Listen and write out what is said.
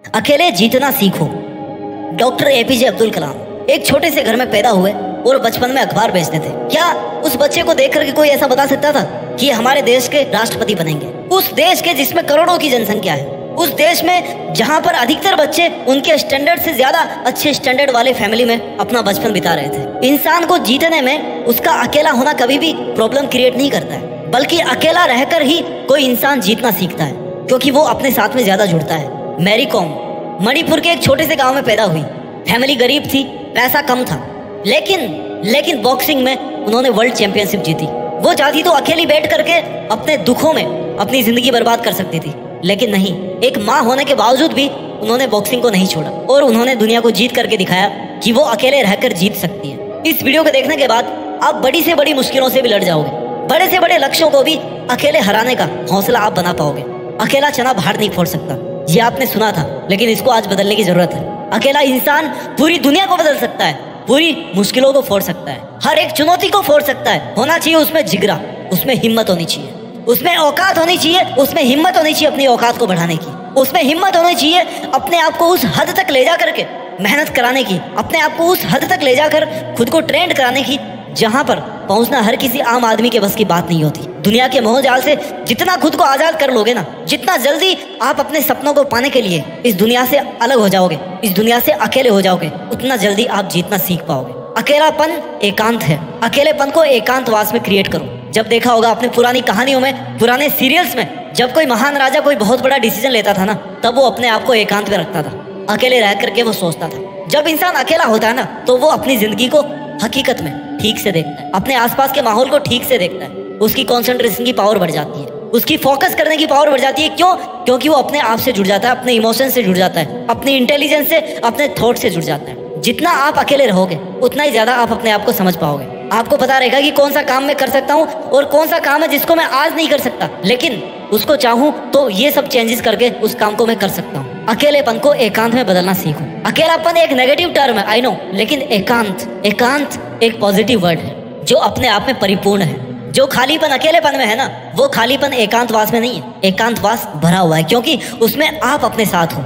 अकेले जीतना सीखो। डॉक्टर एपीजे अब्दुल कलाम एक छोटे से घर में पैदा हुए और बचपन में अखबार बेचते थे। क्या उस बच्चे को देख करके कोई ऐसा बता सकता था कि हमारे देश के राष्ट्रपति बनेंगे? उस देश के जिसमें करोड़ों की जनसंख्या है, उस देश में जहां पर अधिकतर बच्चे उनके स्टैंडर्ड से ज्यादा अच्छे स्टैंडर्ड वाले फैमिली में अपना बचपन बिता रहे थे। इंसान को जीतने में उसका अकेला होना कभी भी प्रॉब्लम क्रिएट नहीं करता है, बल्कि अकेला रहकर ही कोई इंसान जीतना सीखता है, क्योंकि वो अपने साथ में ज्यादा जुड़ता है। मैरी कॉम मणिपुर के एक छोटे से गांव में पैदा हुई। फैमिली गरीब थी, पैसा कम था, लेकिन बॉक्सिंग में उन्होंने वर्ल्ड चैंपियनशिप जीती। वो चाहती तो अकेली बैठ करके अपने दुखों में अपनी जिंदगी बर्बाद कर सकती थी, लेकिन नहीं, एक माँ होने के बावजूद भी उन्होंने बॉक्सिंग को नहीं छोड़ा और उन्होंने दुनिया को जीत करके दिखाया कि वो अकेले रहकर जीत सकती है। इस वीडियो को देखने के बाद आप बड़ी से बड़ी मुश्किलों से भी लड़ जाओगे, बड़े से बड़े लक्ष्यों को भी अकेले हराने का हौसला आप बना पाओगे। अकेला चना बाहर नहीं फोड़ सकता, ये आपने सुना था, लेकिन इसको आज बदलने की जरूरत है। अकेला इंसान पूरी दुनिया को बदल सकता है, पूरी मुश्किलों को फोड़ सकता है, हर एक चुनौती को फोड़ सकता है। होना चाहिए उसमें जिगरा, उसमें हिम्मत होनी चाहिए, उसमें औकात होनी चाहिए, उसमें हिम्मत होनी चाहिए अपनी औकात को बढ़ाने की, उसमें हिम्मत होनी चाहिए अपने आप को उस हद तक ले जा करके मेहनत कराने की, अपने आप को उस हद तक ले जाकर खुद को ट्रेंड कराने की जहां पर पहुंचना हर किसी आम आदमी के बस की बात नहीं होती। दुनिया के मोहजाल से जितना खुद को आजाद कर लोगे ना, जितना जल्दी आप अपने सपनों को पाने के लिए इस दुनिया से अलग हो जाओगे, इस दुनिया से अकेले हो जाओगे, उतना जल्दी आप जीतना सीख पाओगे। अकेलापन एकांत है, अकेलेपन को एकांतवास में क्रिएट करो। जब देखा होगा आपने पुरानी कहानियों में, पुराने सीरियल्स में, जब कोई महान राजा कोई बहुत बड़ा डिसीजन लेता था ना, तब वो अपने आप को एकांत में रखता था, अकेले रह करके वो सोचता था। जब इंसान अकेला होता है ना, तो वो अपनी जिंदगी को हकीकत में ठीक से देखता है, अपने आसपास के माहौल को ठीक से देखता है। उसकी कंसंट्रेशन की पावर बढ़ जाती है, उसकी फोकस करने की पावर बढ़ जाती है। क्यों? क्योंकि वो अपने आप से जुड़ जाता है, अपने इमोशन से जुड़ जाता है, अपनी इंटेलिजेंस से, अपने थॉट से जुड़ जाता है। जितना आप अकेले रहोगे उतना ही ज्यादा आप अपने आप को समझ पाओगे। आपको पता रहेगा कि कौन सा काम मैं कर सकता हूँ और कौन सा काम है जिसको मैं आज नहीं कर सकता, लेकिन उसको चाहूँ तो ये सब चेंजेस करके उस काम को मैं कर सकता हूँ। अकेलेपन को एकांत में बदलना सीखो। अकेलापन एक नेगेटिव टर्म है, आई नो, लेकिन एकांत एक पॉजिटिव वर्ड है जो अपने आप में परिपूर्ण है। जो खालीपन अकेलेपन में है ना, वो खालीपन एकांतवास में नहीं है, एकांतवास भरा हुआ है, क्योंकि उसमें आप अपने साथ हो।